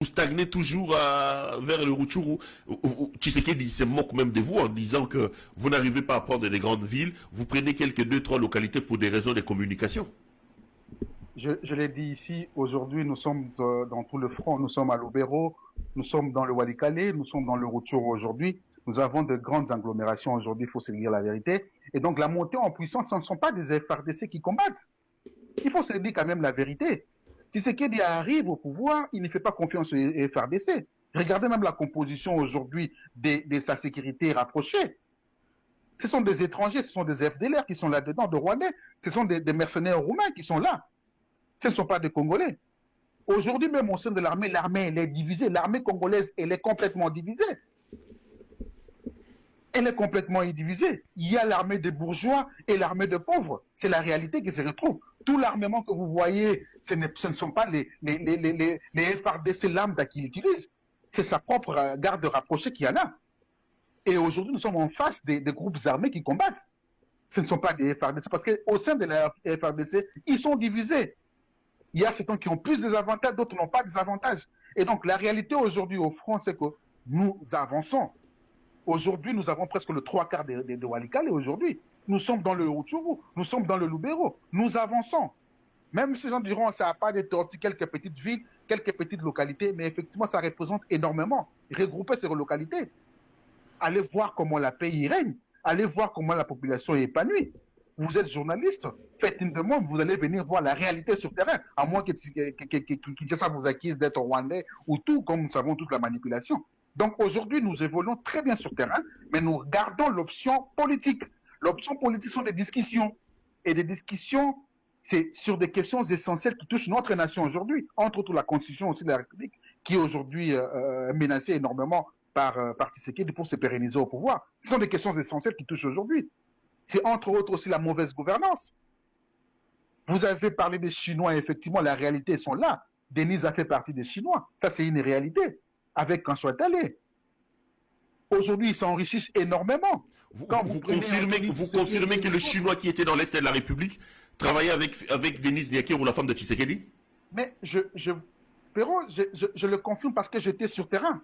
stagnez toujours vers le Rutshuru. Tshisekedi se moque même de vous en disant que vous n'arrivez pas à prendre des grandes villes, vous prenez quelques 2-3 localités pour des raisons de communication. Je l'ai dit ici, aujourd'hui, nous sommes dans tout le front. Nous sommes à Lubero, nous sommes dans le Walikale, nous sommes dans le Rutshuru aujourd'hui. Nous avons de grandes agglomérations aujourd'hui, il faut se dire la vérité. Et donc, la montée en puissance, ce ne sont pas des FRDC qui combattent. Il faut se dire quand même la vérité. Si Tshisekedi arrive au pouvoir, il ne fait pas confiance aux FRDC. Regardez même la composition aujourd'hui de sa sécurité rapprochée. Ce sont des étrangers, ce sont des FDLR qui sont là-dedans, de Rwandais. Ce sont des mercenaires roumains qui sont là. Ce ne sont pas des Congolais. Aujourd'hui, même au sein de l'armée, elle est divisée. L'armée congolaise, elle est complètement divisée. Elle est complètement divisée. Il y a l'armée des bourgeois et l'armée des pauvres. C'est la réalité qui se retrouve. Tout l'armement que vous voyez, ce ne sont pas les FARDC lambda qui l'utilisent. C'est sa propre garde rapprochée qui en a. Et aujourd'hui, nous sommes en face des groupes armés qui combattent. Ce ne sont pas des FARDC. Parce qu'au sein de la FARDC, ils sont divisés. Il y a certains qui ont plus des avantages, d'autres n'ont pas des avantages. Et donc, la réalité aujourd'hui au front, c'est que nous avançons. Aujourd'hui, nous avons presque le 3/4 de Walikale. Aujourd'hui, nous sommes dans le Rutshuru, nous sommes dans le Lubero. Nous avançons. Même si les gens diront ça n'a pas d'être quelques petites villes, quelques petites localités, mais effectivement, ça représente énormément. Regrouper ces localités. Allez voir comment la paix y règne. Allez voir comment la population est épanouie. Vous êtes journaliste, faites une demande, vous allez venir voir la réalité sur le terrain, à moins que ça vous accuse d'être rwandais ou tout, comme nous savons toute la manipulation. Donc aujourd'hui, nous évoluons très bien sur le terrain, mais nous gardons l'option politique. L'option politique sont des discussions. Et des discussions, c'est sur des questions essentielles qui touchent notre nation aujourd'hui, entre autres la Constitution aussi de la République, qui est aujourd'hui menacée énormément par Tshisekedi pour se pérenniser au pouvoir. Ce sont des questions essentielles qui touchent aujourd'hui. C'est entre autres aussi la mauvaise gouvernance. Vous avez parlé des Chinois, effectivement, la réalité sont là. Denise a fait partie des Chinois. Ça, c'est une réalité. Avec François Talé. Aujourd'hui, ils s'enrichissent énormément. Vous confirmez que le Chinois qui était dans l'Est de la République travaillait avec Denise Niakéro, la femme de Tshisekedi? Mais Perrault, je le confirme parce que j'étais sur terrain.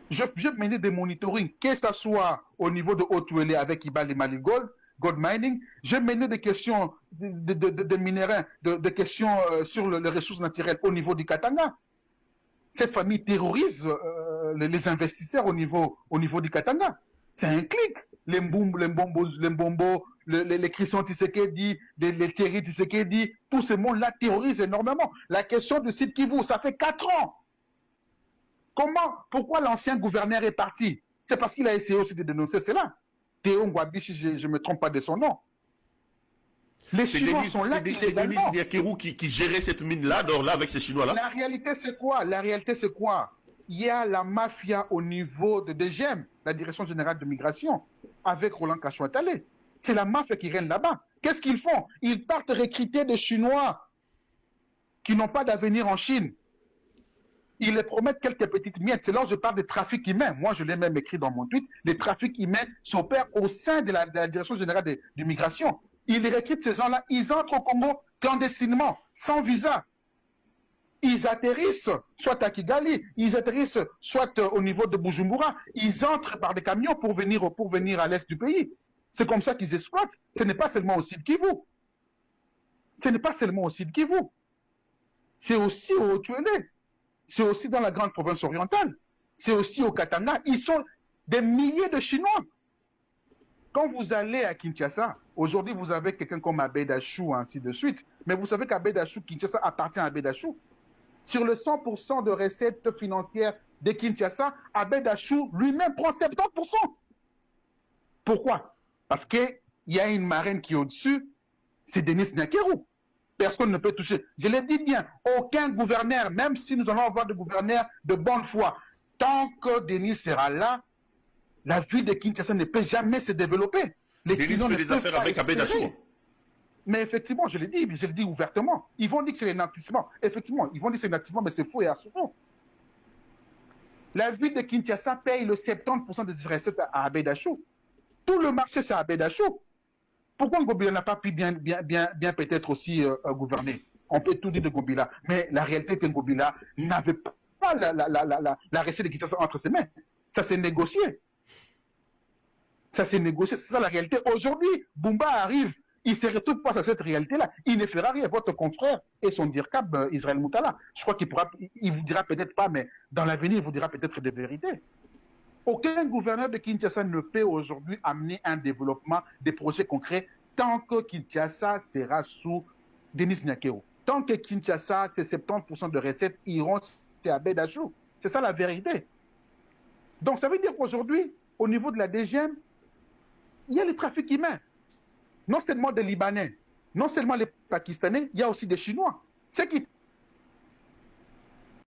Je menais des monitorings, que ce soit au niveau de Haute-Ouélé avec Ibali Mali Gold Mining, j'ai mené des questions de minéraux, des questions sur les ressources naturelles au niveau du Katanga. Cette famille terrorise les investisseurs au niveau du Katanga. C'est un clic. Les Mbombo, les Christian Tshisekedi, les Thierry Tshisekedi, tout ce monde-là terrorise énormément. La question du site Kivu, ça fait 4 ans. Pourquoi l'ancien gouverneur est parti? C'est parce qu'il a essayé aussi de dénoncer cela. Théo Ngwabi, si je ne me trompe pas de son nom. Les Chinois sont là illégalement. C'est Denise Niakéro qui gérait cette mine-là, là, avec ces Chinois-là. La réalité, c'est quoi? Il y a la mafia au niveau de DGM, la Direction Générale de Migration, avec Roland Kachouatale. C'est la mafia qui règne là-bas. Qu'est-ce qu'ils font? Ils partent recruter des Chinois qui n'ont pas d'avenir en Chine. Ils les promettent quelques petites miettes. C'est là où je parle de trafic humain. Moi, je l'ai même écrit dans mon tweet. Les trafics humains s'opèrent au sein de la Direction Générale de Migration. Ils recrutent ces gens-là. Ils entrent au Congo clandestinement, sans visa. Ils atterrissent soit à Kigali, ils atterrissent soit au niveau de Bujumbura. Ils entrent par des camions pour venir à l'est du pays. C'est comme ça qu'ils exploitent. Ce n'est pas seulement au Sud Kivu. C'est aussi au Haut-Tuélé. C'est aussi dans la grande province orientale. C'est aussi au Katanga. Ils sont des milliers de Chinois. Quand vous allez à Kinshasa, aujourd'hui vous avez quelqu'un comme Abedachou, ainsi de suite. Mais vous savez qu'Abedachou, Kinshasa appartient à Abedachou. Sur le 100% de recettes financières de Kinshasa, Abedachou lui-même prend 70%. Pourquoi? Parce qu'il y a une marraine qui est au-dessus, c'est Denis Niakéro. Personne ne peut toucher. Je l'ai dit bien, aucun gouverneur, même si nous allons avoir des gouverneurs de bonne foi, tant que Denis sera là, la ville de Kinshasa ne peut jamais se développer. Les Denis fait des affaires avec Abedachou. Mais effectivement, je l'ai dit ouvertement. Ils vont dire que c'est un nantissement. Effectivement, ils vont dire que c'est un nantissement, mais c'est faux et assourdant. La ville de Kinshasa paye le 70% des recettes à Abedachou. Tout le marché, c'est Abedachou. Pourquoi Ngobila n'a pas pu bien peut-être aussi gouverner? on peut tout dire de Ngobila, mais la réalité est que Ngobila n'avait pas la recette de Kinshasa entre ses mains. Ça s'est négocié. Ça s'est négocié, c'est ça la réalité. Aujourd'hui, Bumba arrive, il se retrouve face à cette réalité-là. Il ne fera rien. Votre confrère et son dirkab, Israël Moutala, je crois il vous dira peut-être pas, mais dans l'avenir, il vous dira peut-être des vérités. Aucun gouverneur de Kinshasa ne peut aujourd'hui amener un développement des projets concrets tant que Kinshasa sera sous Denis Nyakeo. Tant que Kinshasa, c'est 70% de recettes iront chez Abedachou. C'est ça la vérité. Donc ça veut dire qu'aujourd'hui, au niveau de la DGM, il y a les trafics humains. Non seulement des Libanais, non seulement les Pakistanais, il y a aussi des Chinois. Ce qui